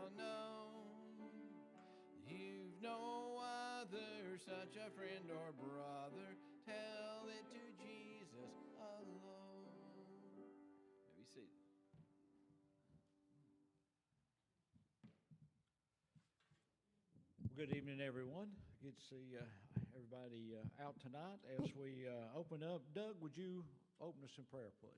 shall know. You've no other such a friend or brother. Tell it to Jesus alone. Be seated. Good evening, everyone. Good to see everybody out tonight. As we open up, Doug, would you open us in prayer, please?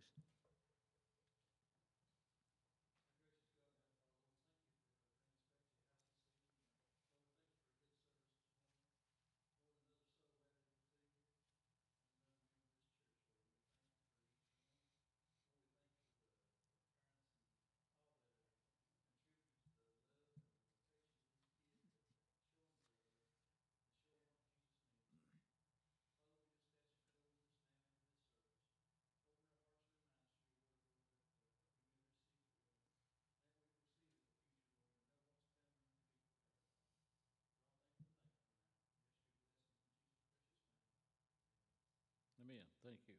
Amen. Thank you.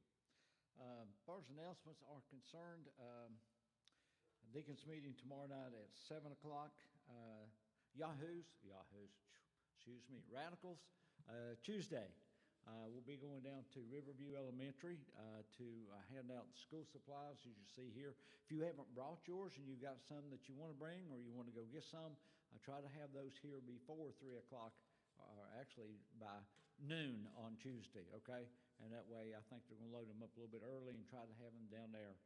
As far as announcements are concerned, Deacons meeting tomorrow night at 7 o'clock. Radicals, Tuesday. We'll be going down to Riverview Elementary to hand out school supplies, as you see here. If you haven't brought yours and you've got some that you want to bring or you want to go get some, try to have those here before 3 o'clock. Or actually by noon on Tuesday, okay? And that way I think they're going to load them up a little bit early and try to have them down there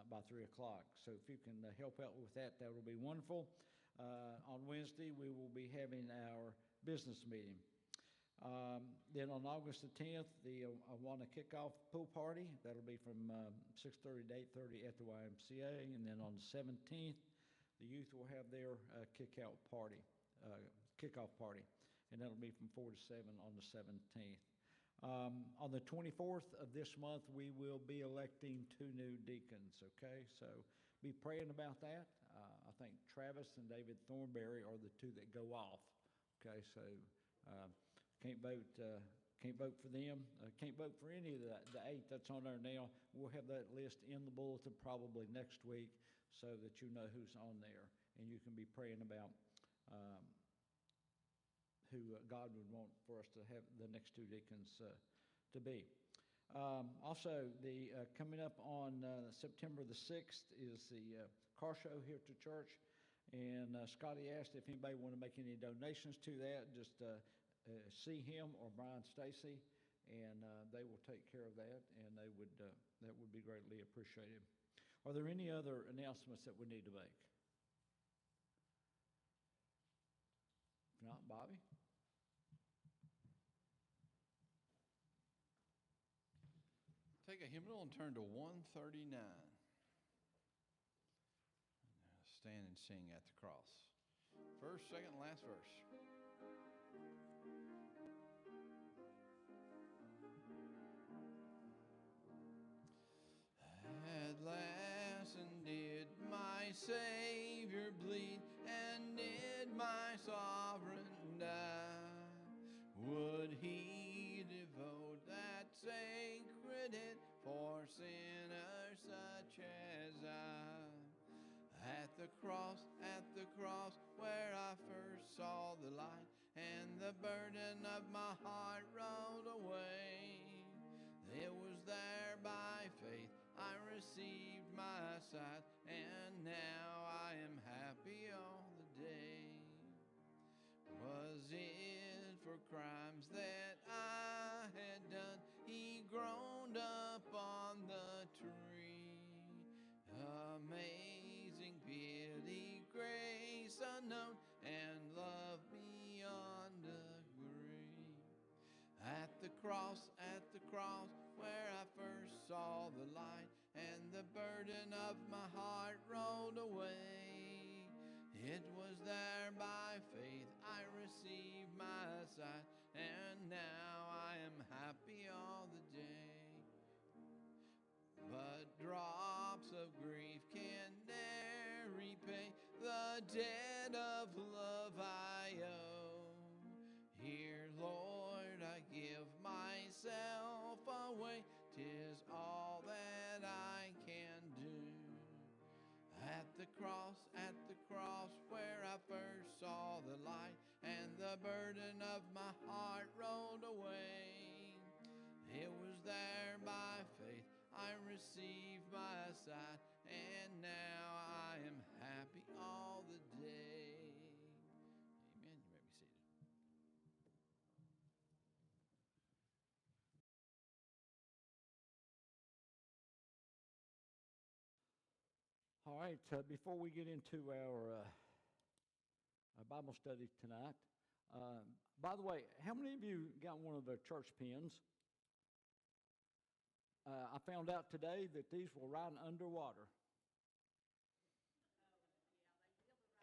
by 3 o'clock. So if you can help out with that, that will be wonderful. On Wednesday, we will be having our business meeting. Then on August the 10th, the Awana Kickoff Pool Party. That'll be from 6:30 to 8:30 at the YMCA. And then on the 17th, the youth will have their kickoff party. And that'll be from 4 to 7 on the 17th. On the 24th of this month, we will be electing 2 new deacons, okay? So be praying about that. I think Travis and David Thornberry are the 2 that go off, okay? So can't vote for them. Can't vote for any of the 8 that's on there now. We'll have that list in the bulletin probably next week so that you know who's on there. And you can be praying about who God would want for us to have the next 2 deacons to be. Also, the coming up on September the 6th is the car show here at the church, and Scotty asked if anybody want to make any donations to that. Just see him or Brian Stacy, and they will take care of that, and they would that would be greatly appreciated. Are there any other announcements that we need to make? If not, Bobby? Take a hymnal and turn to 139. Stand and sing at the cross. First, second, last verse. At last, and did my Savior bleed, and did my sovereign die? Would he devote that sacred head for sinners such as I? At the cross, where I first saw the light, and the burden of my heart rolled away. It was there by faith I received my sight, and now I am happy all the day. Was it for crimes that I had done he groaned up on the tree? Amazing pity, grace unknown, and love beyond degree. At the cross, where I first saw the light, and the burden of my heart rolled away. It was there by faith I received my sight, and now I am happy all the day. But drops of grief can ne'er repay the debt of love I owe. Here, Lord, I give myself away, 'tis all that I can do. At the cross, where I the light, and the burden of my heart rolled away. It was there by faith I received my sight, and now I am happy all the day. Amen. You may be seated. All right, before we get into our Bible study tonight, by the way, how many of you got one of the church pins? I found out today that these will ride underwater.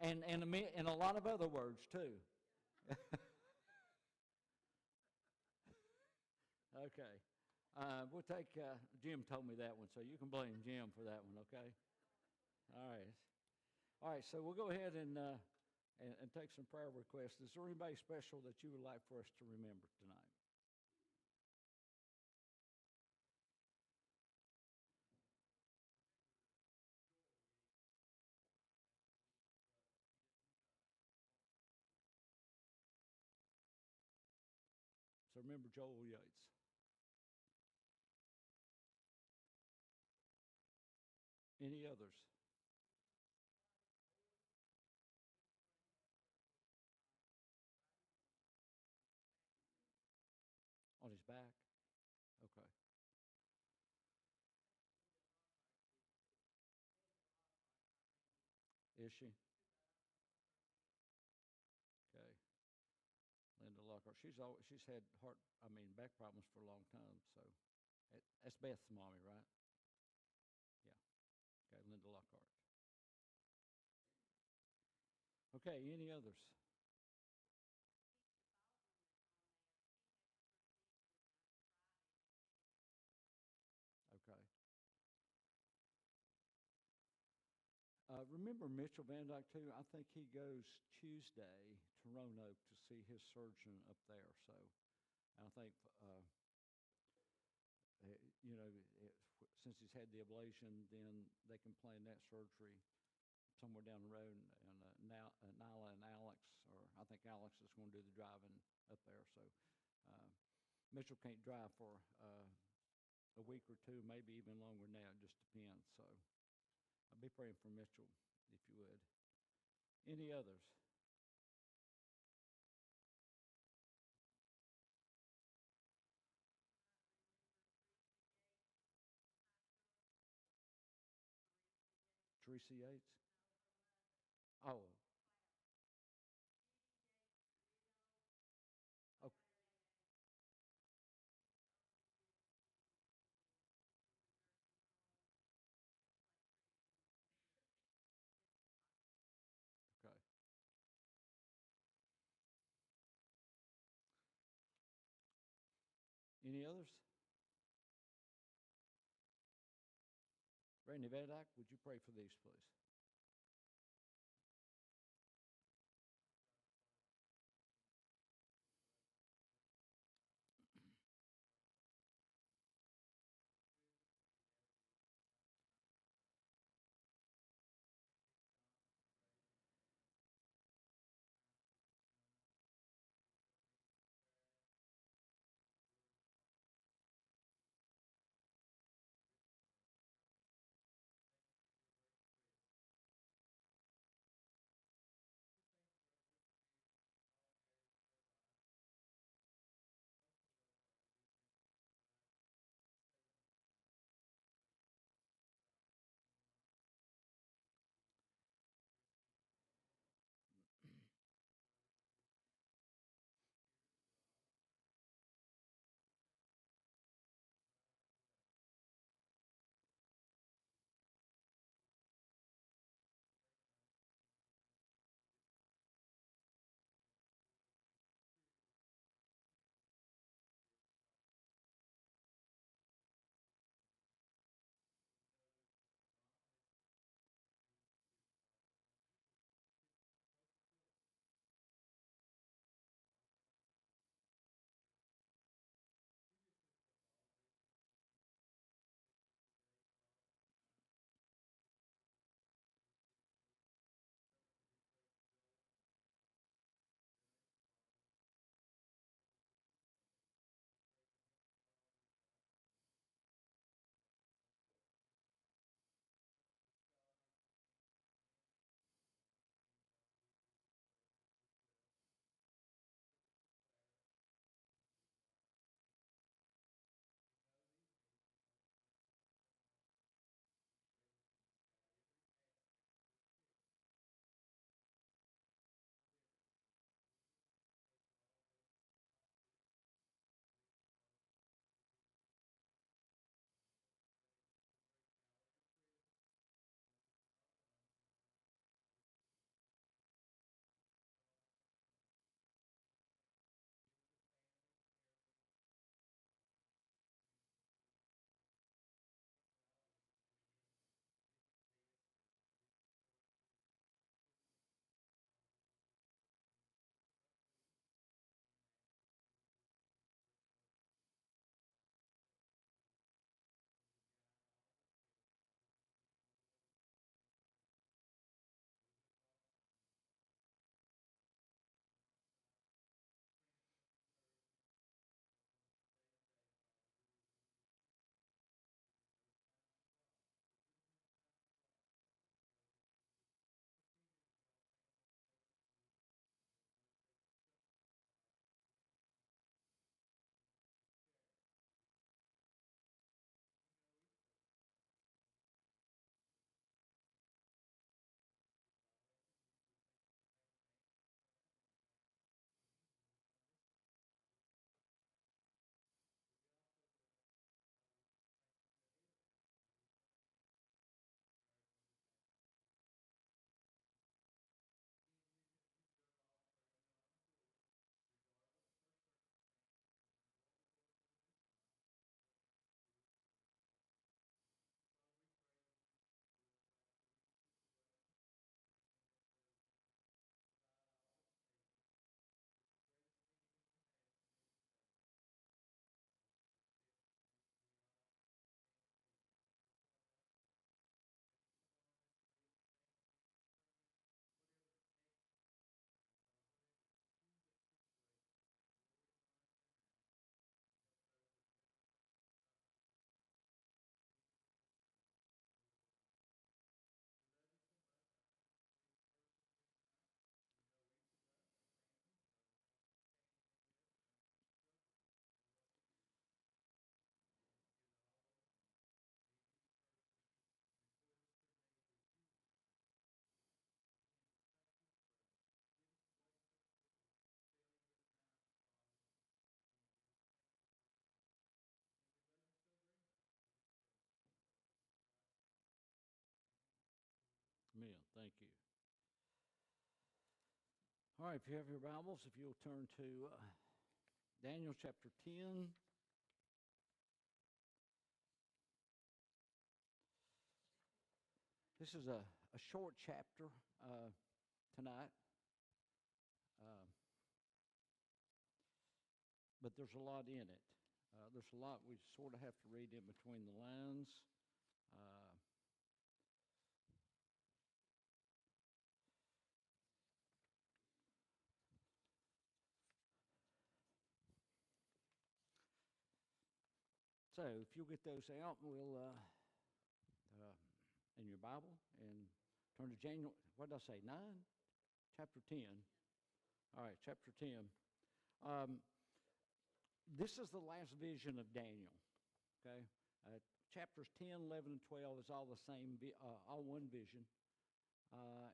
And a lot of other words, too. Okay. We'll take, Jim told me that one, so you can blame Jim for that one, okay? All right. All right, so we'll go ahead and take some prayer requests. Is there anybody special that you would like for us to remember tonight? So remember Joel Yates. Any others? On his back? Okay. Is she? Okay. Linda Lockhart. She's had back problems for a long time. So that's Beth's mommy, right? Yeah. Okay, Linda Lockhart. Okay, any others? Okay. Remember Mitchell Van Dyke too? I think he goes Tuesday to Roanoke to see his surgeon up there. So, and I think you know, since he's had the ablation, then they can plan that surgery somewhere down the road. And now Nyla and Alex, or I think Alex is going to do the driving up there. So uh, Mitchell can't drive for a week or two, maybe even longer than that. It just depends. So I'll be praying for Mitchell, if you would. Any others? Teresa Yates? Oh, okay. Okay. Any others? Randy Van Dyke, would you pray for these, please? Thank you. All right, if you have your Bibles, if you'll turn to Daniel chapter 10. This is a short chapter tonight, uh, but there's a lot in it. There's a lot we sort of have to read in between the lines. Uh, So if you'll get those out, we'll in your Bible and turn to Daniel. What did I say? 9, chapter 10. All right, chapter 10. This is the last vision of Daniel. Okay, chapters 10, 11, and 12 is all the same, all one vision.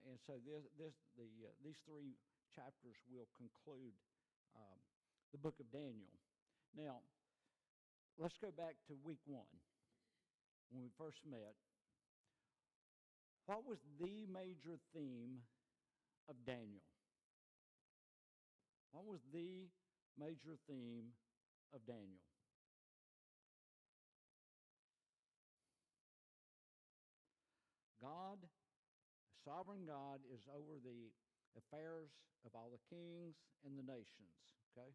And so these three chapters will conclude the book of Daniel. Now, let's go back to week 1 when we first met. What was the major theme of Daniel? What was the major theme of Daniel? God, sovereign God, is over the affairs of all the kings and the nations, okay?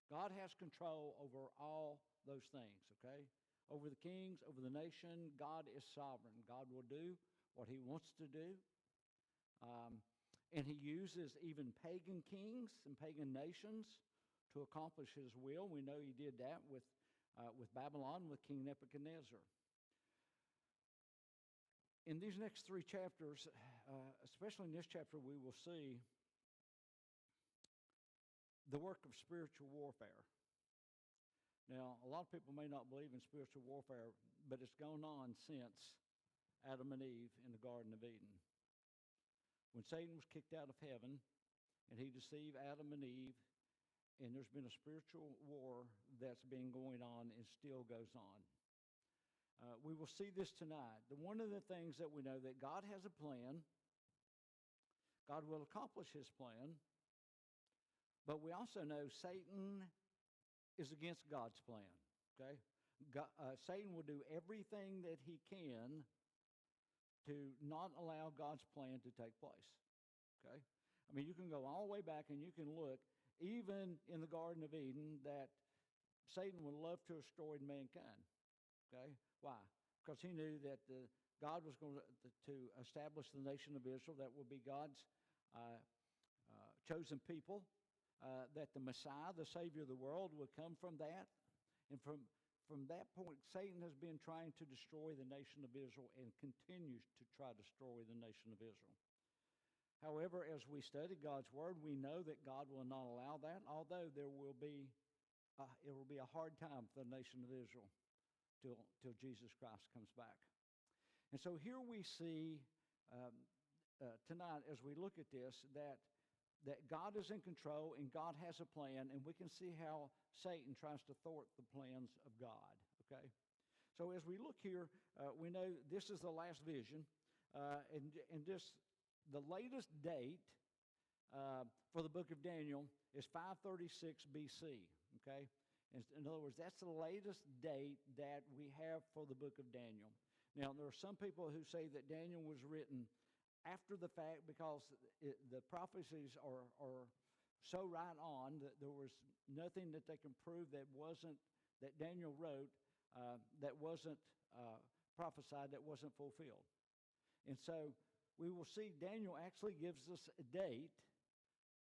God has control over all those things, okay? Over the kings, over the nation, God is sovereign. God will do what he wants to do. And he uses even pagan kings and pagan nations to accomplish his will. We know he did that with Babylon, with King Nebuchadnezzar. In these next 3 chapters, especially in this chapter, we will see the work of spiritual warfare. Now, a lot of people may not believe in spiritual warfare, but it's gone on since Adam and Eve in the Garden of Eden. When Satan was kicked out of heaven and he deceived Adam and Eve, and there's been a spiritual war that's been going on and still goes on. We will see this tonight. One of the things that we know that God has a plan. God will accomplish his plan. But we also know Satan is against God's plan, okay? Satan will do everything that he can to not allow God's plan to take place, okay? I mean, you can go all the way back and you can look, even in the Garden of Eden, that Satan would love to have destroyed mankind, okay? Why? Because he knew that God was going to establish the nation of Israel that would be God's chosen people. That the Messiah, the Savior of the world, would come from that. And from that point, Satan has been trying to destroy the nation of Israel and continues to try to destroy the nation of Israel. However, as we study God's Word, we know that God will not allow that, although it will be a hard time for the nation of Israel till Jesus Christ comes back. And so here we see tonight, as we look at this, that God is in control and God has a plan, and we can see how Satan tries to thwart the plans of God, okay? So as we look here, we know this is the last vision, and the latest date for the book of Daniel is 536 BC, okay? In other words, that's the latest date that we have for the book of Daniel. Now, there are some people who say that Daniel was written after the fact because the prophecies are so right on that there was nothing that they can prove that Daniel wrote that wasn't prophesied, that wasn't fulfilled. And so we will see Daniel actually gives us a date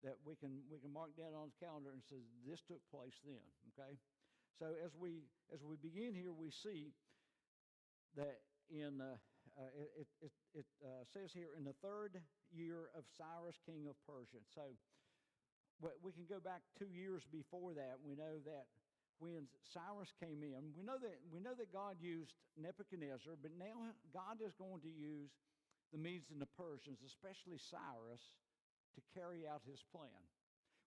that we can mark down on the calendar and says this took place then, okay? So as we begin here, we see that it says here, in the 3rd year of Cyrus, king of Persia. So we can go back 2 years before that. We know that when Cyrus came in, we know that God used Nebuchadnezzar, but now God is going to use the Medes and the Persians, especially Cyrus, to carry out his plan.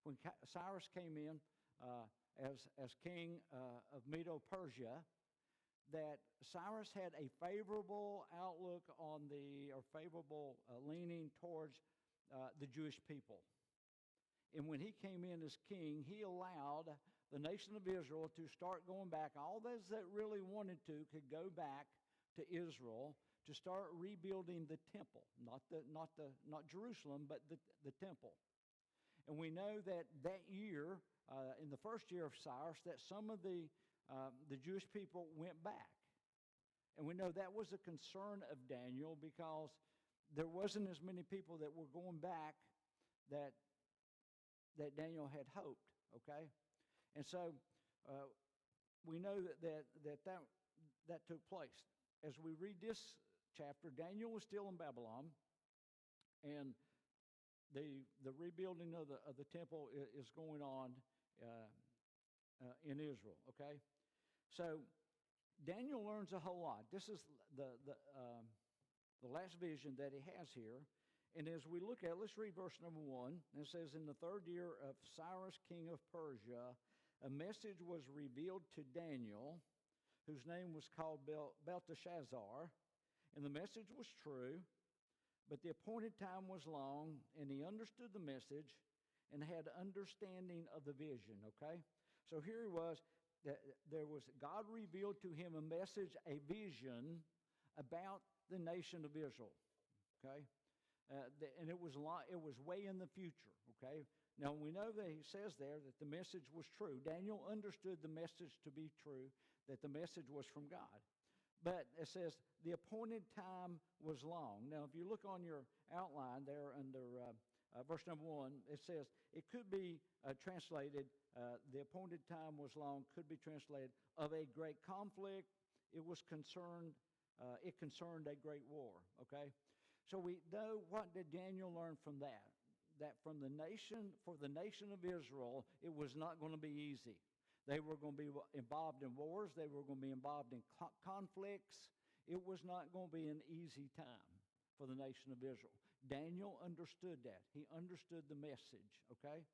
When Cyrus came in as king of Medo-Persia, that Cyrus had a favorable outlook on or favorable leaning towards the Jewish people. And when he came in as king, he allowed the nation of Israel to start going back. All those that really wanted to could go back to Israel to start rebuilding the temple, not Jerusalem, but the temple. And we know that year, in the first year of Cyrus, that some of the Jewish people went back. And we know that was a concern of Daniel because there wasn't as many people that were going back that Daniel had hoped, okay? And so we know that took place. As we read this chapter, Daniel was still in Babylon, and the rebuilding of the temple is going on in Israel, okay? So Daniel learns a whole lot. This is the last vision that he has here. And as we look at it, let's read verse number 1. It says, in the 3rd year of Cyrus, king of Persia, a message was revealed to Daniel, whose name was called Belteshazzar. And the message was true, but the appointed time was long, and he understood the message and had understanding of the vision, okay? So here he was. God revealed to him a message, a vision about the nation of Israel, okay? And it was way in the future, okay? Now, we know that he says there that the message was true. Daniel understood the message to be true, that the message was from God. But it says the appointed time was long. Now, if you look on your outline there under verse number 1, it says it could be translated, the appointed time was long, could be translated, of a great conflict. It concerned a great war, okay? So we know, what did Daniel learn from that? That for the nation of Israel, it was not going to be easy. They were going to be involved in wars. They were going to be involved in conflicts. It was not going to be an easy time for the nation of Israel. Daniel understood that. He understood the message, okay?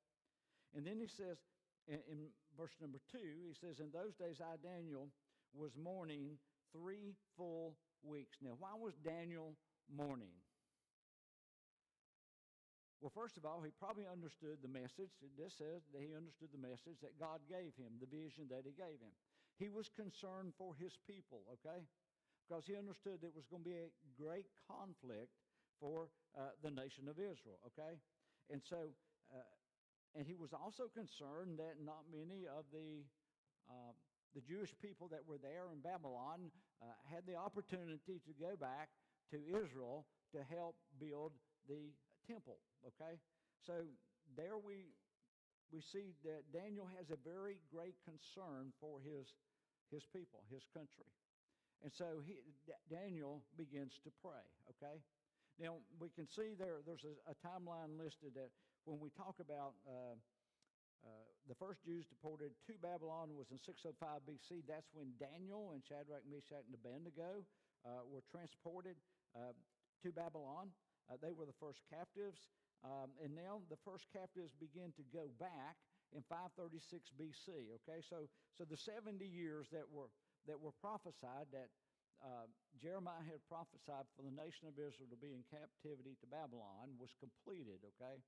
And then he says, in verse number 2, he says, in those days I, Daniel, was mourning 3 full weeks. Now, why was Daniel mourning? Well, first of all, he probably understood the message. This says that he understood the message that God gave him, the vision that he gave him. He was concerned for his people, okay? Because he understood there was going to be a great conflict for the nation of Israel, okay? And so, and he was also concerned that not many of the Jewish people that were there in Babylon had the opportunity to go back to Israel to help build the temple, okay? So there we see that Daniel has a very great concern for his people, his country. And so Daniel begins to pray, okay? Now, we can see there's a timeline listed that when we talk about the first Jews deported to Babylon was in 605 BC. That's when Daniel and Shadrach, Meshach, and Abednego were transported to Babylon. They were the first captives. And now the first captives begin to go back in 536 BC, okay? So the 70 years that were prophesied, that Jeremiah had prophesied for the nation of Israel to be in captivity to Babylon, was completed, okay?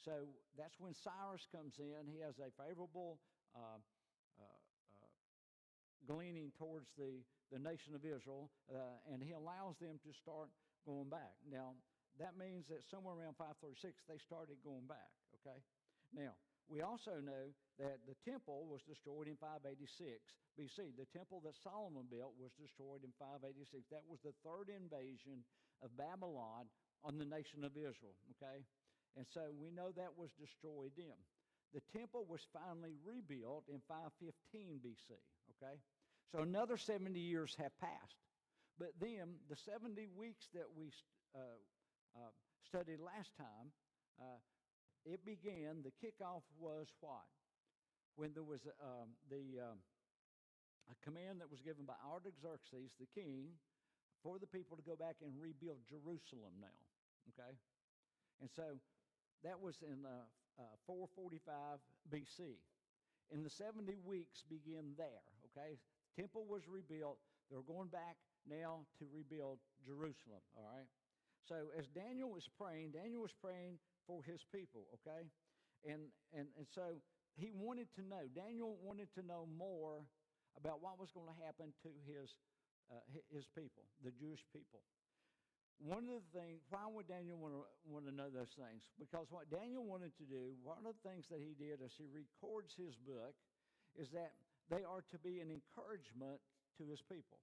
So that's when Cyrus comes in. He has a favorable gleaning towards the nation of Israel, and he allows them to start going back. Now, that means that somewhere around 536, they started going back, okay? Now, we also know that the temple was destroyed in 586 BC. The temple that Solomon built was destroyed in 586. That was the 3rd invasion of Babylon on the nation of Israel, okay? And so we know that was destroyed then. The temple was finally rebuilt in 515 BC, okay? So another 70 years have passed. But then the 70 weeks that we studied last time, it began, the kickoff was what? When there was a command that was given by Artaxerxes, the king, for the people to go back and rebuild Jerusalem now, okay? And so that was in 445 BC. And the 70 weeks begin there, okay? Temple was rebuilt. they're going back now to rebuild Jerusalem, all right? So as Daniel was praying for his people, okay? And so he wanted to know, Daniel wanted to know more about what was going to happen to his people, the Jewish people. One of the things, why would Daniel want to know those things? Because what Daniel wanted to do, one of the things that he did as he records his book, is that they are to be an encouragement to his people,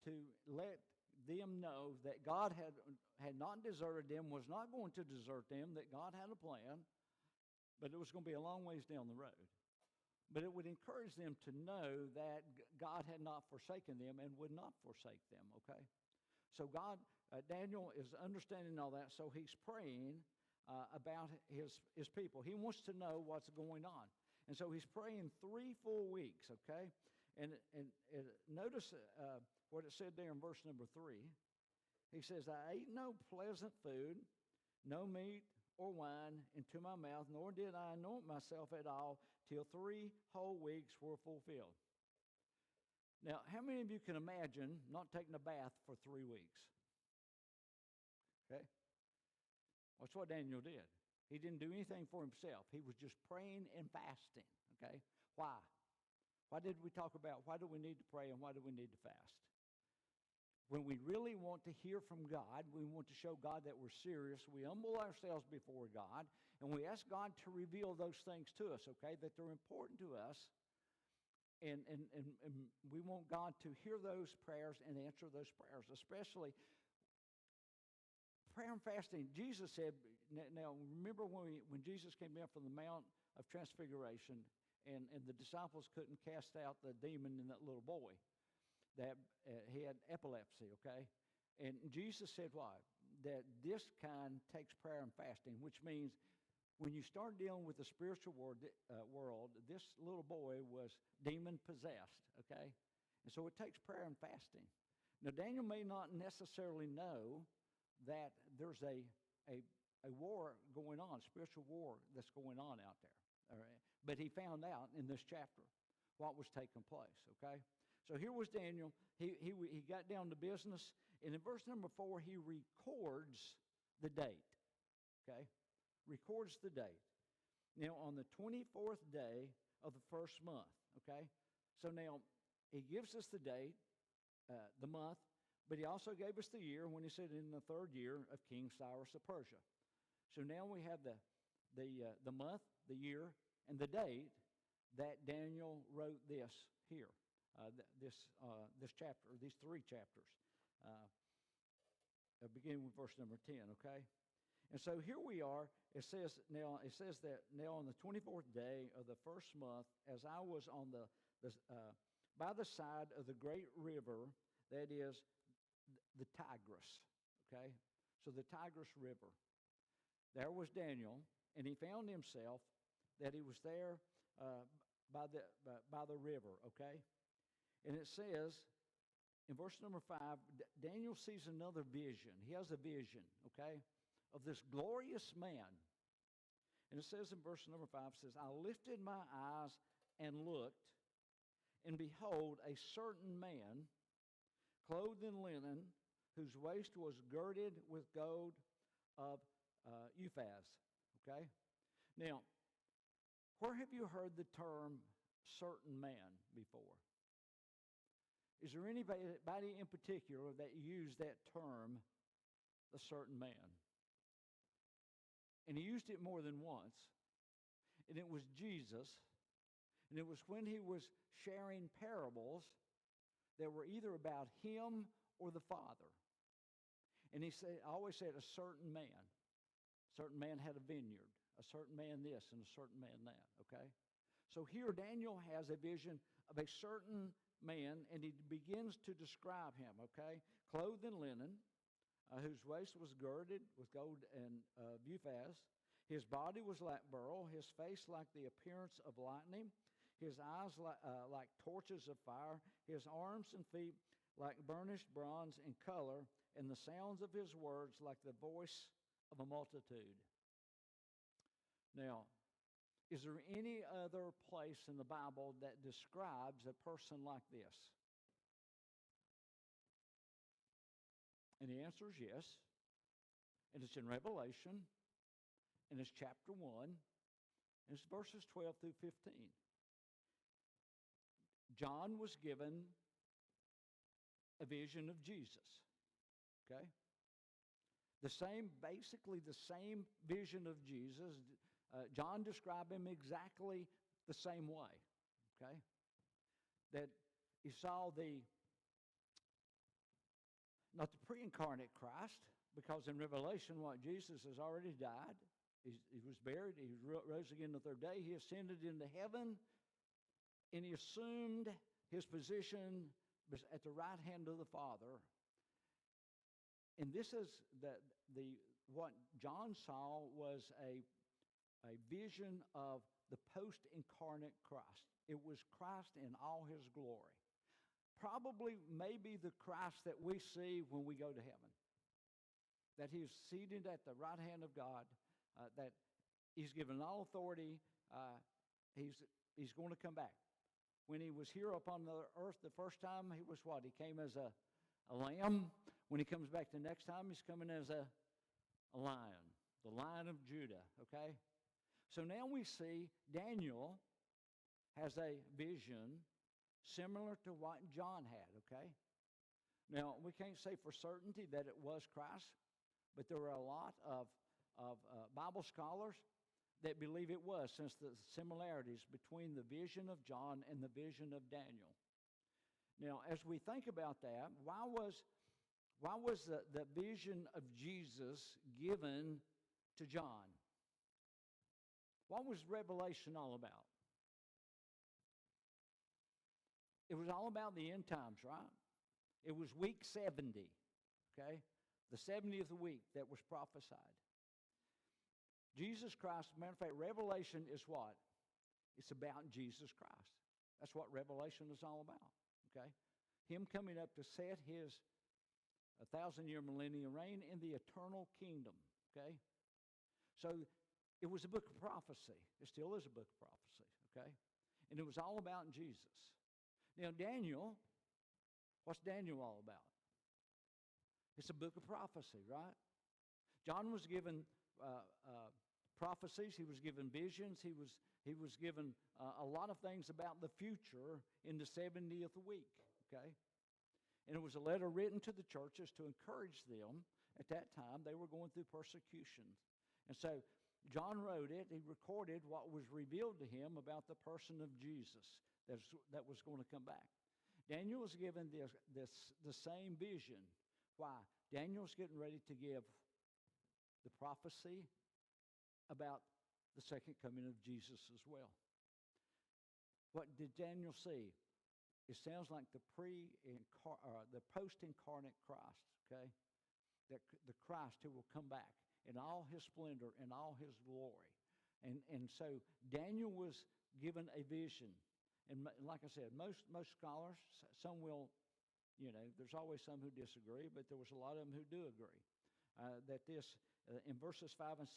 to let them know that God had not deserted them, was not going to desert them, that God had a plan, but it was going to be a long ways down the road. But it would encourage them to know that God had not forsaken them and would not forsake them, okay? So Daniel is understanding all that, so he's praying about his people. He wants to know what's going on. And so he's praying 3 full weeks, okay? And notice what it said there in verse number 3. He says, I ate no pleasant food, no meat or wine into my mouth, nor did I anoint myself at all till 3 whole weeks were fulfilled. Now, how many of you can imagine not taking a bath for 3 weeks? Okay? That's what Daniel did. He didn't do anything for himself. He was just praying and fasting, okay? Why? Why did we talk about why do we need to pray and why do we need to fast? When we really want to hear from God, we want to show God that we're serious, we humble ourselves before God, and we ask God to reveal those things to us, okay, that they're important to us. And we want God to hear those prayers and answer those prayers, especially prayer and fasting. Jesus said, now remember when Jesus came down from the Mount of Transfiguration and the disciples couldn't cast out the demon in that little boy, that he had epilepsy, okay? And Jesus said what? That this kind takes prayer and fasting, which means when you start dealing with the spiritual world, this little boy was demon-possessed, okay? And so it takes prayer and fasting. Now, Daniel may not necessarily know that there's a war going on, spiritual war that's going on out there, all right? But he found out in this chapter what was taking place, okay? So here was Daniel. He got down to business, and in verse number 4, he records the date, okay? Records the date. Now, on the 24th day of the first month, okay? So now, he gives us the date, the month, but he also gave us the year when he said in the 3rd year of King Cyrus of Persia. So now we have the month, the year, and the date that Daniel wrote this here, this chapter, these 3 chapters, beginning with verse number 10, okay? And so here we are. It says that now on the 24th day of the first month, as I was on by the side of the great river, that is the Tigris, okay? So the Tigris River. There was Daniel, and he found himself that he was there by the river, okay? And it says in verse number 5, Daniel sees another vision. He has a vision, okay, of this glorious man. And it says in verse number 5, it says, I lifted my eyes and looked, and behold, a certain man, clothed in linen, whose waist was girded with gold of Uphaz. Okay? Now, where have you heard the term certain man before? Is there anybody in particular that used that term, a certain man? And he used it more than once. And it was Jesus. And it was when he was sharing parables that were either about him or the Father. And he always said a certain man. A certain man had a vineyard. A certain man this and a certain man that, okay? So here Daniel has a vision of a certain man, and he begins to describe him, okay? Clothed in linen, whose waist was girded with gold and Uphaz. His body was like beryl, his face like the appearance of lightning, his eyes like torches of fire, his arms and feet like burnished bronze in color, and the sounds of his words like the voice of a multitude. Now, is there any other place in the Bible that describes a person like this? And the answer is yes. And it's in Revelation, and it's chapter 1, and it's verses 12 through 15. John was given a vision of Jesus, okay? Basically the same vision of Jesus. John described him exactly the same way, okay? That he saw not the pre-incarnate Christ, because in Revelation, Jesus has already died. He was buried. He rose again the third day. He ascended into heaven, and he assumed his position at the right hand of the Father. And this is what John saw was a vision of the post-incarnate Christ. It was Christ in all his glory. Probably maybe the Christ that we see when we go to heaven. That he is seated at the right hand of God, that he's given all authority. He's going to come back. When he was here upon the earth the first time, he was what? He came as a lamb. When he comes back the next time, he's coming as a lion, the Lion of Judah, okay? So now we see Daniel has a vision similar to what John had, okay? Now, we can't say for certainty that it was Christ, but there are a lot of Bible scholars that believe it was, since the similarities between the vision of John and the vision of Daniel. Now, as we think about that, why was the vision of Jesus given to John? What was Revelation all about? It was all about the end times, right? It was week 70, okay? The 70th week that was prophesied. Jesus Christ, matter of fact, Revelation is what? It's about Jesus Christ. That's what Revelation is all about, okay? Him coming up to set his 1,000-year millennial reign in the eternal kingdom, okay? So it was a book of prophecy. It still is a book of prophecy, okay? And it was all about Jesus. Now, Daniel, what's Daniel all about? It's a book of prophecy, right? John was given prophecies. He was given visions. He was given a lot of things about the future in the 70th week, okay? And it was a letter written to the churches to encourage them. At that time, they were going through persecution. And so John wrote it. He recorded what was revealed to him about the person of Jesus that was going to come back. Daniel was given the same vision. Why? Daniel's getting ready to give the prophecy about the second coming of Jesus as well. What did Daniel see? It sounds like the post-incarnate Christ, okay? The Christ who will come back in all his splendor and all his glory. And so Daniel was given a vision. And like I said, most scholars, some will, there's always some who disagree, but there was a lot of them who do agree. That this, in verses 5 and 6,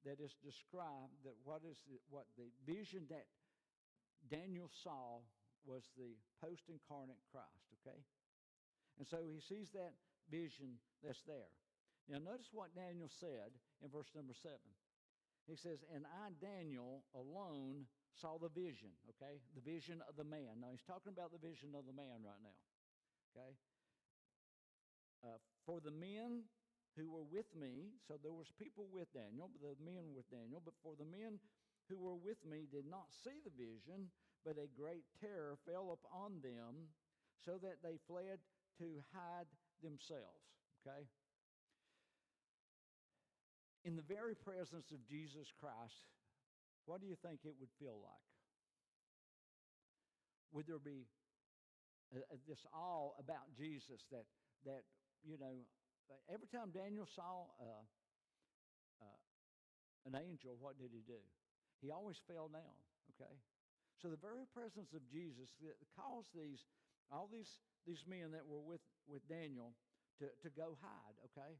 that is described that what the vision that Daniel saw was the post-incarnate Christ, okay? And so he sees that vision that's there. Now notice what Daniel said in verse number 7. He says, and I, Daniel, alone saw the vision, okay? The vision of the man. Now he's talking about the vision of the man right now, okay? For the men who were with me, so there was people with Daniel, the men with Daniel, but for the men who were with me did not see the vision, but a great terror fell upon them, so that they fled to hide themselves, okay? In the very presence of Jesus Christ, what do you think it would feel like? Would there be this awe about Jesus that every time Daniel saw an angel, what did he do? He always fell down, okay? So the very presence of Jesus caused all these men that were with Daniel to go hide, okay?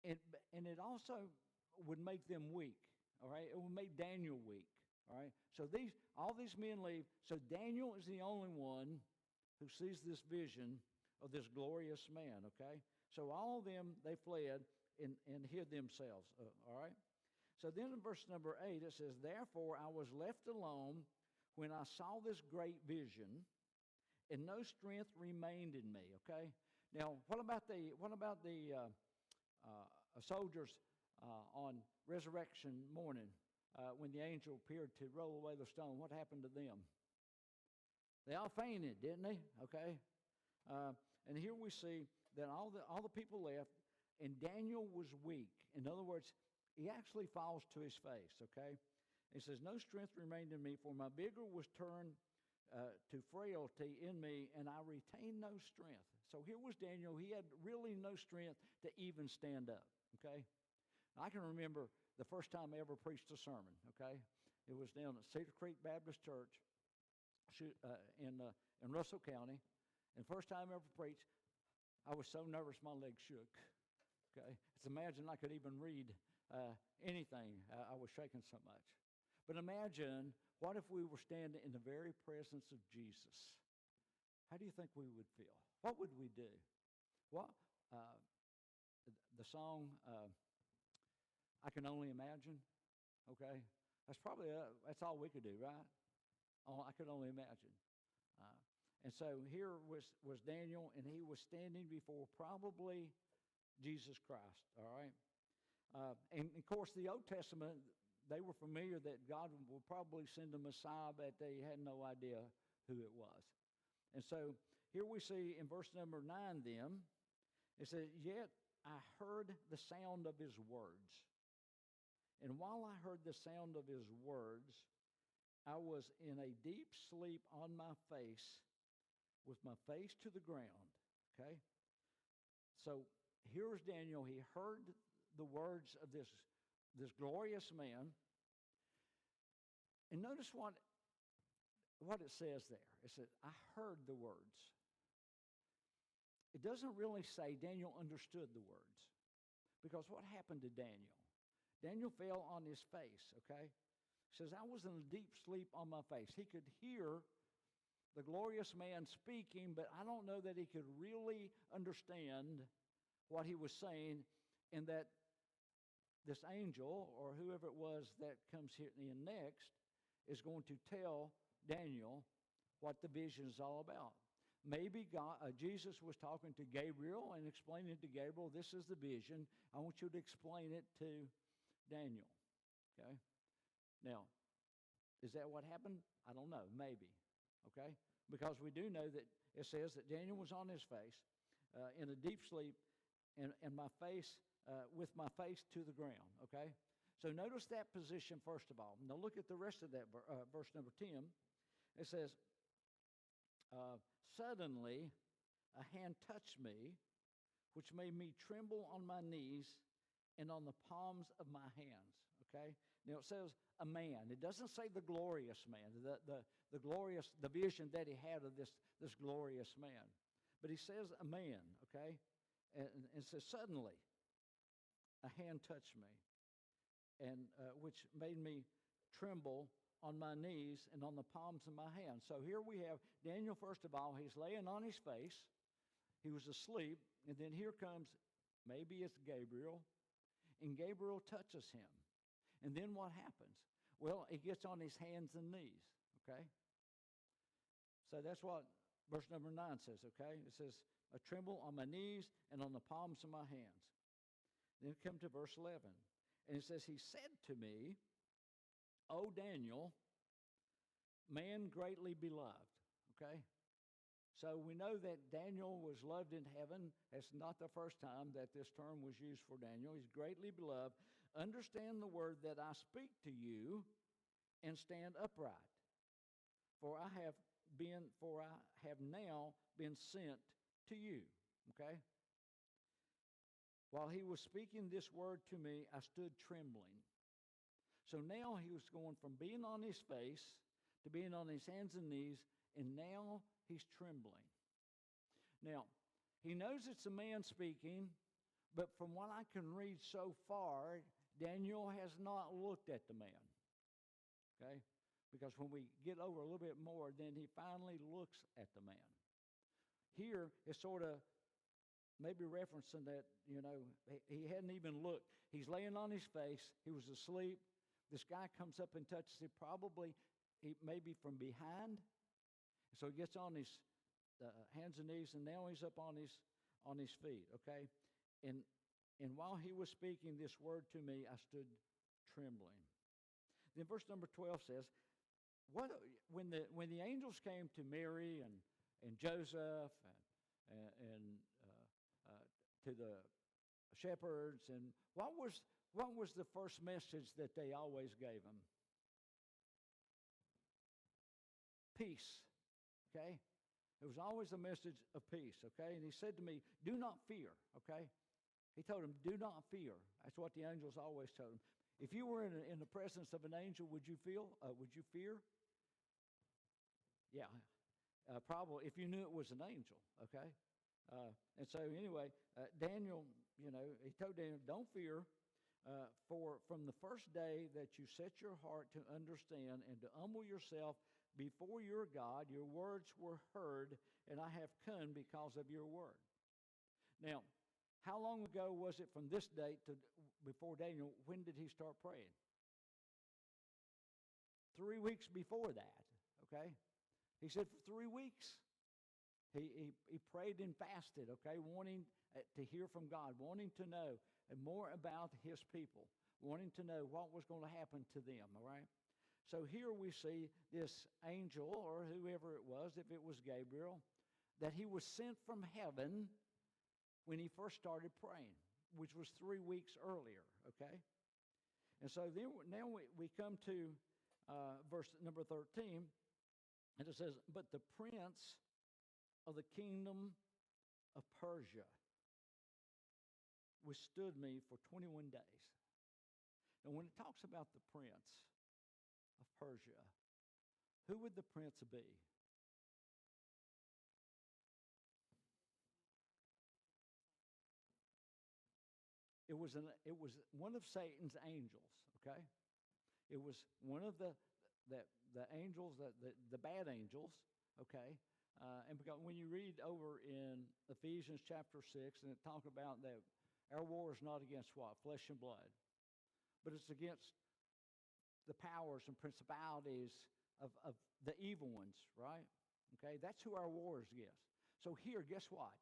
And it also would make them weak, all right? It would make Daniel weak, all right? So all these men leave. So Daniel is the only one who sees this vision of this glorious man, okay? So all of them, they fled and hid themselves, all right? So then in verse number 8, it says, therefore I was left alone when I saw this great vision, and no strength remained in me, okay? Now, what about the soldiers on resurrection morning when the angel appeared to roll away the stone? What happened to them? They all fainted, didn't they? Okay? And here we see that all the people left, and Daniel was weak. In other words, he actually falls to his face, okay? He says, no strength remained in me, for my vigor was turned to frailty in me, and I retained no strength. So here was Daniel. He had really no strength to even stand up, okay? I can remember the first time I ever preached a sermon, okay? It was down at Cedar Creek Baptist Church in Russell County. And first time I ever preached, I was so nervous my legs shook, okay? It's imagine I could even read anything. I was shaking so much. But imagine, what if we were standing in the very presence of Jesus? How do you think we would feel? What would we do? Well, the song, I Can Only Imagine, okay? That's all we could do, right? Oh, I could only imagine. And so here was Daniel, and he was standing before probably Jesus Christ, all right? And of course, the Old Testament, they were familiar that God would probably send a Messiah, but they had no idea who it was. And so here we see in verse number 9 then, it says, yet I heard the sound of his words. And while I heard the sound of his words, I was in a deep sleep on my face, with my face to the ground, okay? So here's Daniel. He heard the words of this glorious man. And notice what it says there. It says, I heard the words. It doesn't really say Daniel understood the words. Because what happened to Daniel? Daniel fell on his face, okay? It says, I was in a deep sleep on my face. He could hear the glorious man speaking, but I don't know that he could really understand what he was saying, and that this angel, or whoever it was that comes here in next, is going to tell Daniel what the vision is all about. Maybe Jesus was talking to Gabriel and explaining to Gabriel, this is the vision. I want you to explain it to Daniel. Okay? Now, is that what happened? I don't know. Maybe. Okay? Because we do know that it says that Daniel was on his face in a deep sleep, and my face, with my face to the ground. Okay? So notice that position first of all. Now look at the rest of that verse number 10. It says, suddenly a hand touched me, which made me tremble on my knees and on the palms of my hands. Okay? Now it says a man. It doesn't say the glorious man, the vision that he had of this glorious man. But he says a man, okay? And it says suddenly a hand touched me, and which made me tremble on my knees and on the palms of my hands. So here we have Daniel, first of all, he's laying on his face. He was asleep, and then here comes, maybe it's Gabriel, and Gabriel touches him. And then what happens? Well, he gets on his hands and knees, okay? So that's what verse number 9 says, okay? It says, I tremble on my knees and on the palms of my hands. Then come to verse 11. And it says, he said to me, O Daniel, man greatly beloved, okay? So we know that Daniel was loved in heaven. It's not the first time that this term was used for Daniel. He's greatly beloved. Understand the word that I speak to you and stand upright. For I have now been sent to you, okay? While he was speaking this word to me, I stood trembling. So now he was going from being on his face to being on his hands and knees, and now he's trembling. Now, he knows it's a man speaking, but from what I can read so far, Daniel has not looked at the man, okay? Because when we get over a little bit more, then he finally looks at the man. Here, it's sort of maybe referencing that, he hadn't even looked. He's laying on his face. He was asleep. This guy comes up and touches him, probably maybe from behind. So he gets on his hands and knees, and now he's up on his feet, okay? And while he was speaking this word to me, I stood trembling. Then verse number 12 says, when the angels came to Mary and Joseph and to the shepherds, and what was the first message that they always gave them? Peace, okay? It was always a message of peace, okay? And he said to me, do not fear, okay? He told him, do not fear. That's what the angels always told him. If you were in the presence of an angel, would you fear? Yeah, probably, if you knew it was an angel, okay? And so anyway, Daniel, he told Daniel, don't fear, for from the first day that you set your heart to understand and to humble yourself before your God, your words were heard, and I have come because of your word. Now, how long ago was it from this date to before Daniel? When did he start praying? 3 weeks before that, okay? He said for 3 weeks. He prayed and fasted, okay, wanting to hear from God, wanting to know more about his people, wanting to know what was going to happen to them, all right? So here we see this angel, or whoever it was, if it was Gabriel, that he was sent from heaven when he first started praying, which was 3 weeks earlier, okay? And so then now we come to verse number 13, and it says, but the prince of the kingdom of Persia withstood me for 21 days. And when it talks about the prince of Persia, who would the prince be? It was one of Satan's angels, okay? It was one of the angels, the bad angels, okay? And because when you read over in Ephesians chapter 6, and it talks about that our war is not against what? Flesh and blood. But it's against the powers and principalities of the evil ones, right? Okay, that's who our war is against. So here, guess what?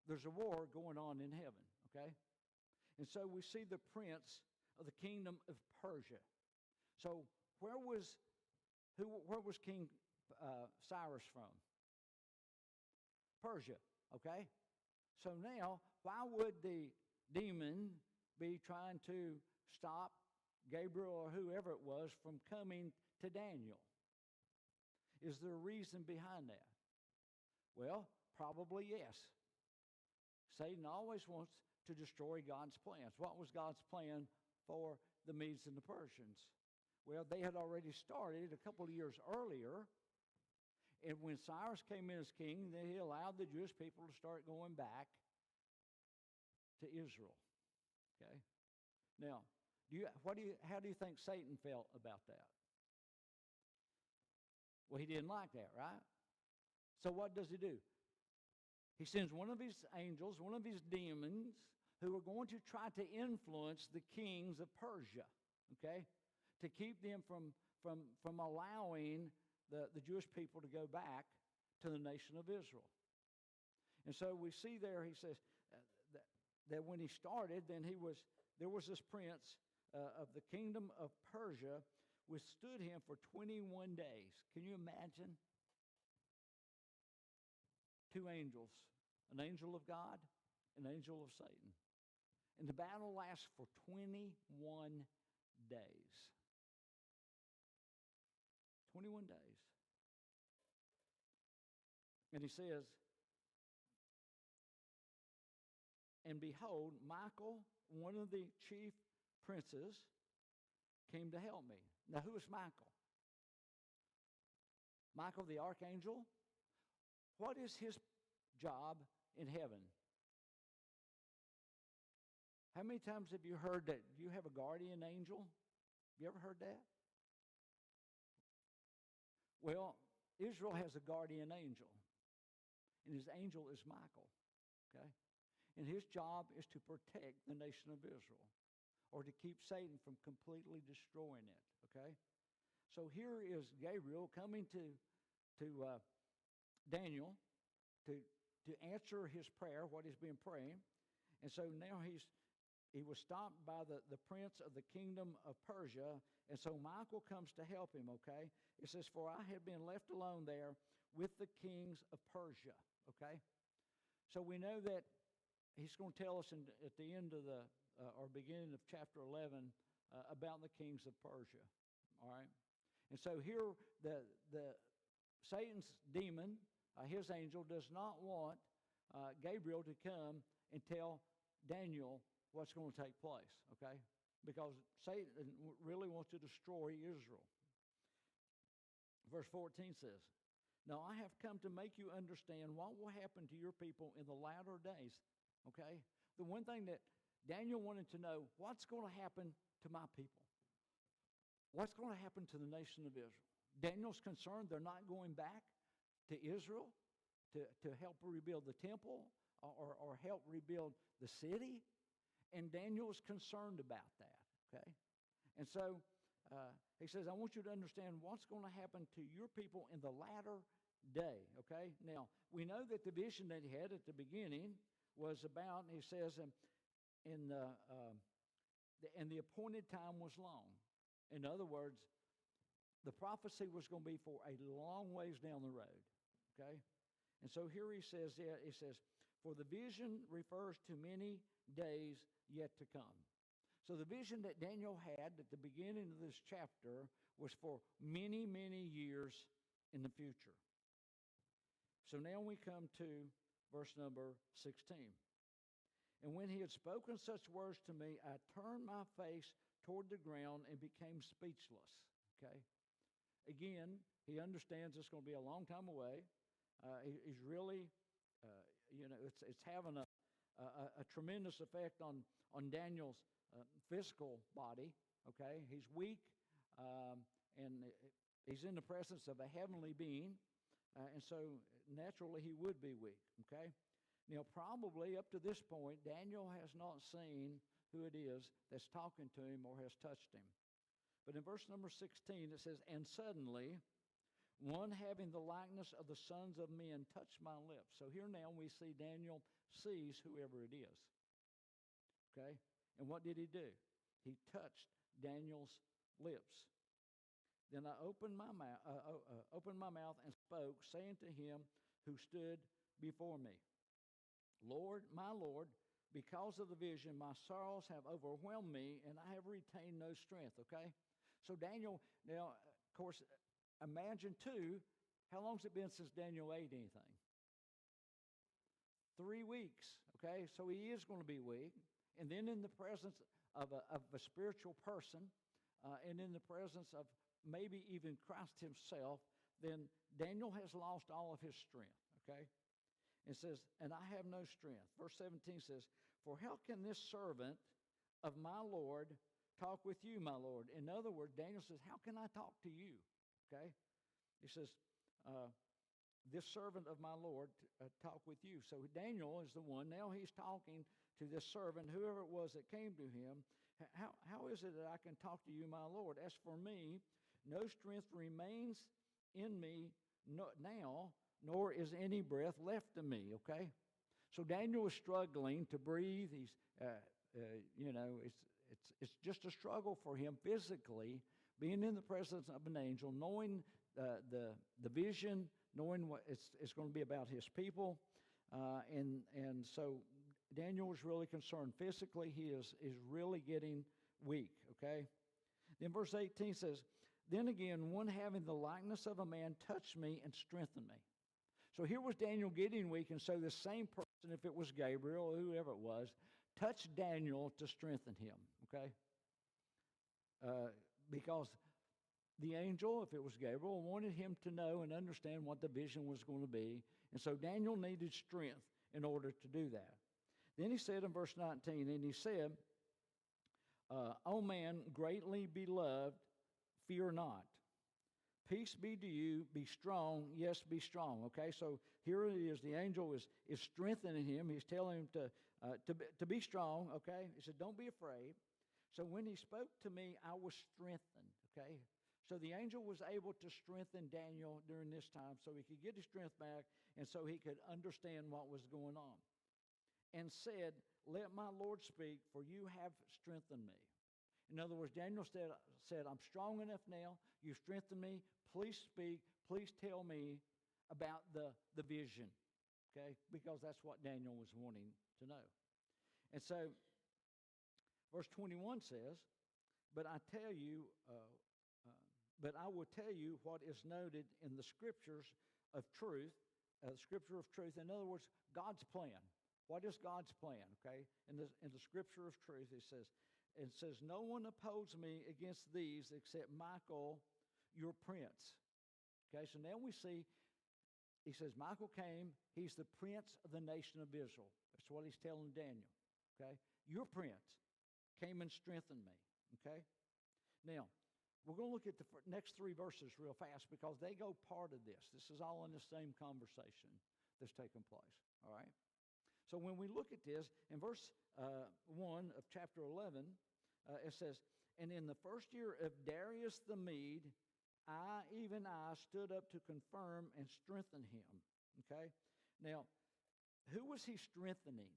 There's a war going on in heaven, okay? And so we see the prince of the kingdom of Persia. So where was King Cyrus from? Persia, okay? So now, why would the demon be trying to stop Gabriel or whoever it was from coming to Daniel? Is there a reason behind that? Well, probably yes. Satan always wants to destroy God's plans. What was God's plan for the Medes and the Persians? Well, they had already started a couple of years earlier. And when Cyrus came in as king, then he allowed the Jewish people to start going back to Israel. Okay? Now, how do you think Satan felt about that? Well, he didn't like that, right? So what does he do? He sends one of his angels, one of his demons, who are going to try to influence the kings of Persia, okay? To keep them from allowing the Jewish people to go back to the nation of Israel. And so we see there, he says, that when he started, then there was this prince of the kingdom of Persia withstood him for 21 days. Can you imagine? Two angels, an angel of God, an angel of Satan. And the battle lasts for 21 days. 21 days. And he says, and behold, Michael, one of the chief princes, came to help me. Now, who is Michael? Michael the archangel? What is his job in heaven? How many times have you heard that you have a guardian angel? Have you ever heard that? Well, Israel has a guardian angel, and his angel is Michael, okay? And his job is to protect the nation of Israel, or to keep Satan from completely destroying it, okay? So here is Gabriel coming to Daniel to answer his prayer, what he's been praying. And so now he was stopped by the prince of the kingdom of Persia, and so Michael comes to help him, okay? It says, for I had been left alone there with the kings of Persia, okay? So we know that he's going to tell us at the end of or beginning of chapter 11 about the kings of Persia, all right? And so here the Satan's demon, his angel, does not want Gabriel to come and tell Daniel what's going to take place, okay? Because Satan really wants to destroy Israel. Verse 14 says, now I have come to make you understand what will happen to your people in the latter days, okay? The one thing that Daniel wanted to know, what's going to happen to my people? What's going to happen to the nation of Israel? Daniel's concerned they're not going back to Israel to help rebuild the temple or help rebuild the city. And Daniel is concerned about that, okay? And so he says, I want you to understand what's going to happen to your people in the latter day, okay? Now, we know that the vision that he had at the beginning was about, he says, and the appointed time was long. In other words, the prophecy was going to be for a long ways down the road, okay? And so here he says, for the vision refers to many days yet to come. So the vision that Daniel had at the beginning of this chapter was for many, many years in the future. So now we come to verse number 16. And when he had spoken such words to me, I turned my face toward the ground and became speechless, okay? Again, he understands it's going to be a long time away. He's really, it's having a tremendous effect on Daniel's physical body, okay? He's weak, and he's in the presence of a heavenly being, and so naturally he would be weak, okay? Now, probably up to this point, Daniel has not seen who it is that's talking to him or has touched him. But in verse number 16, it says, and suddenly one having the likeness of the sons of men touched my lips. So here now we see Daniel sees whoever it is. Okay? And what did he do? He touched Daniel's lips. Then I opened my mouth and spoke, saying to him who stood before me, Lord, my Lord, because of the vision, my sorrows have overwhelmed me, and I have retained no strength, okay? So Daniel, now, of course, imagine too, how long's it been since Daniel ate anything? 3 weeks, okay? So he is going to be weak. And then in the presence of a spiritual person, and in the presence of maybe even Christ himself, then Daniel has lost all of his strength, okay? It says, and I have no strength. Verse 17 says, for how can this servant of my Lord talk with you, my Lord? In other words, Daniel says, how can I talk to you? Okay? He says, this servant of my Lord talk with you. So Daniel is the one. Now he's talking to this servant, whoever it was that came to him. How is it that I can talk to you, my Lord? As for me, no strength remains in me now, nor is any breath left in me, okay? So Daniel is struggling to breathe. He's, it's just a struggle for him physically, being in the presence of an angel, knowing the vision, knowing what it's going to be about his people. And so Daniel is really concerned. Physically, he is really getting weak, okay? Then verse 18 says, then again, one having the likeness of a man touched me and strengthened me. So here was Daniel getting weak, and so the same person, if it was Gabriel or whoever it was, touched Daniel to strengthen him, okay? Because the angel, if it was Gabriel, wanted him to know and understand what the vision was going to be, and so Daniel needed strength in order to do that. Then he said in verse 19, and he said, O man, greatly beloved, fear not. Peace be to you, be strong, yes, be strong. Okay, so here it is. The angel is strengthening him. He's telling him to to be strong, okay? He said, don't be afraid. So when he spoke to me, I was strengthened, okay? So the angel was able to strengthen Daniel during this time so he could get his strength back and so he could understand what was going on. And said, let my Lord speak, for you have strengthened me. In other words, Daniel said, I'm strong enough now. You've strengthened me. Please speak. Please tell me about the vision, okay? Because that's what Daniel was wanting to know. And so, verse 21 says, but I will tell you what is noted in the scriptures of truth, scripture of truth. In other words, God's plan. What is God's plan, okay? In the scripture of truth, it says, no one opposed me against these except Michael, your prince. Okay, so now we see, he says, Michael came, he's the prince of the nation of Israel. That's what he's telling Daniel, okay? Your prince came and strengthened me, okay? Now, we're going to look at the next three verses real fast because they go part of this. This is all in the same conversation that's taking place, all right? So when we look at this, in verse 1 of chapter 11, it says, and in the first year of Darius the Mede, even I stood up to confirm and strengthen him. Okay? Now, who was he strengthening?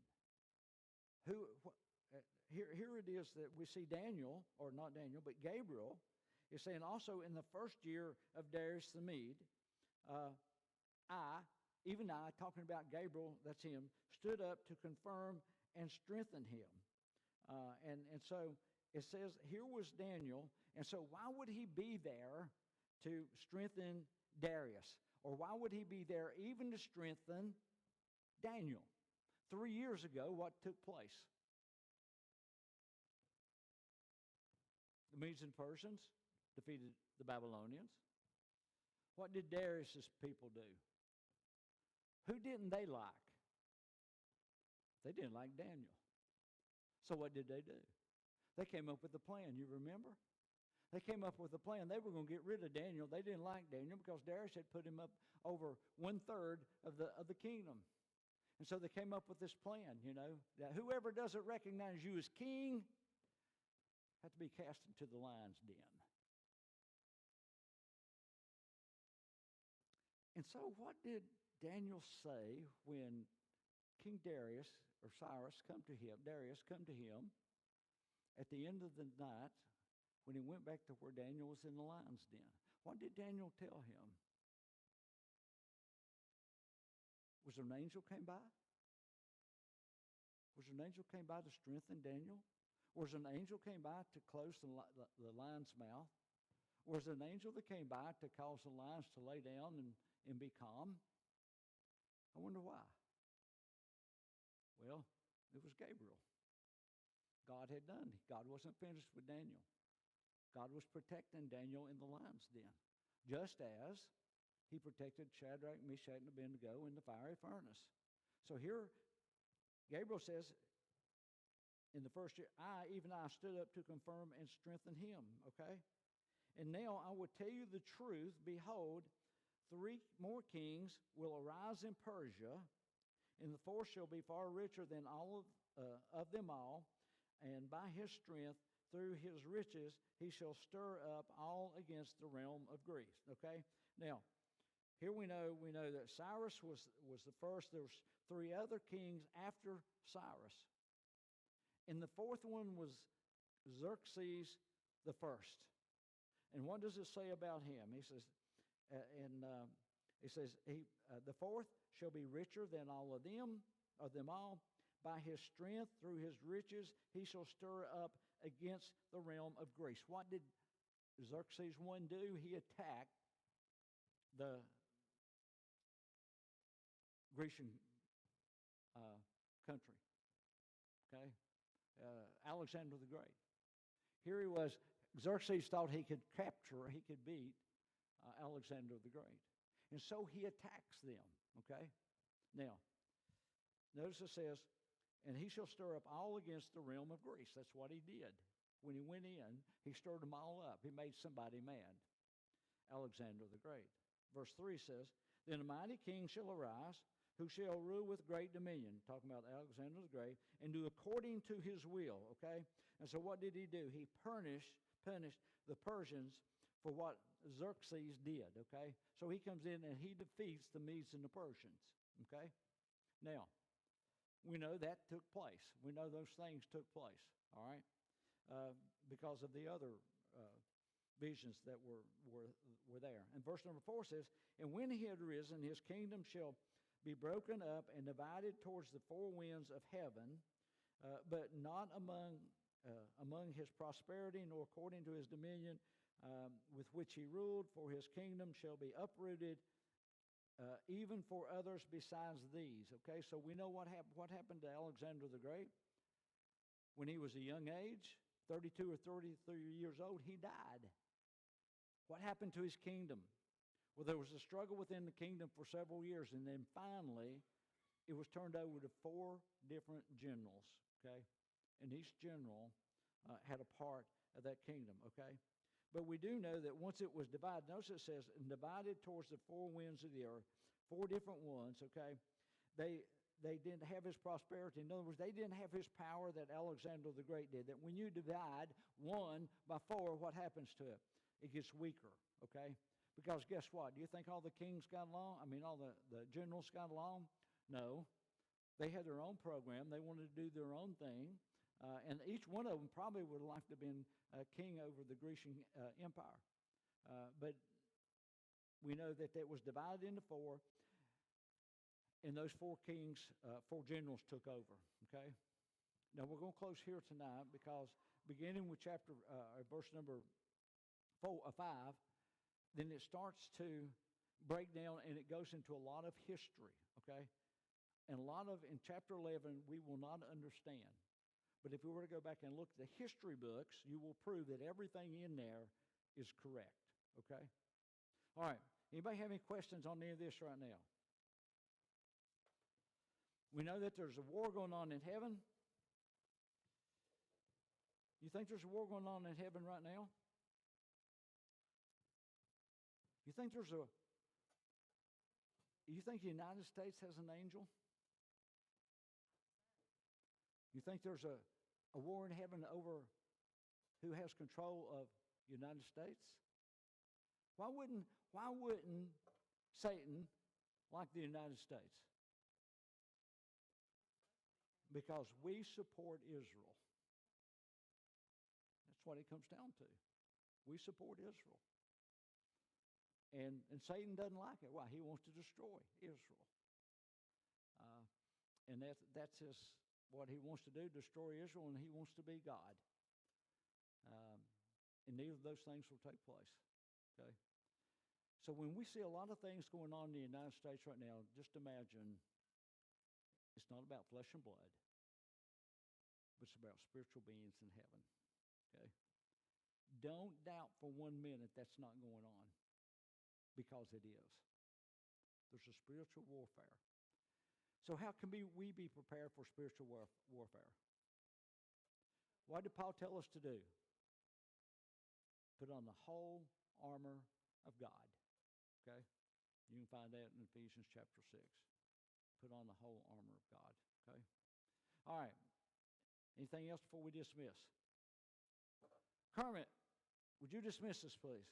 Here it is that we see Daniel, or not Daniel, but Gabriel is saying also in the first year of Darius the Mede, even I, talking about Gabriel, that's him, stood up to confirm and strengthen him. And so it says, here was Daniel, and so why would he be there to strengthen Darius? Or why would he be there even to strengthen Daniel? 3 years ago, what took place? The Medes and Persians defeated the Babylonians. What did Darius's people do? Who didn't they like? They didn't like Daniel. So what did they do? They came up with a plan, you remember? They came up with a plan. They were going to get rid of Daniel. They didn't like Daniel because Darius had put him up over 1/3 of the kingdom. And so they came up with this plan, that whoever doesn't recognize you as king has to be cast into the lion's den. And so what did Daniel say when King Darius or Darius come to him at the end of the night when he went back to where Daniel was in the lion's den? What did Daniel tell him? Was there an angel came by? Was there an angel came by to strengthen Daniel? Was there an angel came by to close the lion's mouth? Was there an angel that came by to cause the lions to lay down and be calm? I wonder why. Well, it was Gabriel. God had done. God wasn't finished with Daniel. God was protecting Daniel in the lion's den, just as he protected Shadrach, Meshach, and Abednego in the fiery furnace. So here, Gabriel says, in the first year, even I stood up to confirm and strengthen him, okay? And now I will tell you the truth. Behold, 3 more kings will arise in Persia, and the fourth shall be far richer than all of them all, and by his strength, through his riches, he shall stir up all against the realm of Greece. Okay? Now, here we know that Cyrus was the first. There was 3 other kings after Cyrus. And the fourth one was Xerxes the first. And what does it say about him? He says, the fourth shall be richer than all of them all. By his strength, through his riches, he shall stir up against the realm of Greece. What did Xerxes I do? He attacked the Grecian country. Okay? Alexander the Great. Here he was. Xerxes thought he could beat Alexander the Great. And so he attacks them. Okay? Now, notice it says, and he shall stir up all against the realm of Greece. That's what he did. When he went in, he stirred them all up. He made somebody mad. Alexander the Great. Verse 3 says, then a mighty king shall arise, who shall rule with great dominion, talking about Alexander the Great, and do according to his will, okay? And so what did he do? He punished the Persians for what Xerxes did, okay? So he comes in and he defeats the Medes and the Persians, okay? Now, we know that took place. We know those things took place, all right? Because of the other visions that were there. And verse number 4 says, and when he had risen, his kingdom shall be broken up and divided towards the four winds of heaven, but not among his prosperity, nor according to his dominion with which he ruled, for his kingdom shall be uprooted, even for others besides these. Okay, so we know what happened to Alexander the Great. When he was a young age, 32 or 33 years old, he died. What happened to his kingdom? Well, there was a struggle within the kingdom for several years, and then finally, it was turned over to four different generals, okay? And each general had a part of that kingdom, okay? But we do know that once it was divided, notice it says, divided towards the four winds of the earth, four different ones, okay? They didn't have his prosperity. In other words, they didn't have his power that Alexander the Great did. That when you divide one by four, what happens to it? It gets weaker, okay? Because guess what? Do you think all the kings got along? I mean, all the generals got along? No. They had their own program. They wanted to do their own thing. And each one of them probably would have liked to have been king over the Grecian Empire. But we know that it was divided into four. And those four kings, four generals took over, okay? Now, we're going to close here tonight because beginning with verse number 5, then it starts to break down and it goes into a lot of history, okay? And in chapter 11, we will not understand. But if we were to go back and look at the history books, you will prove that everything in there is correct, okay? All right, anybody have any questions on any of this right now? We know that there's a war going on in heaven. You think there's a war going on in heaven right now? You think the United States has an angel? You think there's a war in heaven over who has control of the United States? Why wouldn't Satan like the United States? Because we support Israel. That's what it comes down to. We support Israel. And Satan doesn't like it. Why? He wants to destroy Israel. And that's what he wants to do, destroy Israel, and he wants to be God. And neither of those things will take place. Okay? So when we see a lot of things going on in the United States right now, just imagine it's not about flesh and blood, but it's about spiritual beings in heaven. Okay? Don't doubt for 1 minute that's not going on. Because it is. There's a spiritual warfare. So how can we be prepared for spiritual warfare? What did Paul tell us to do? Put on the whole armor of God. Okay? You can find that in Ephesians chapter 6. Put on the whole armor of God. Okay? All right. Anything else before we dismiss? Kermit, would you dismiss us, please?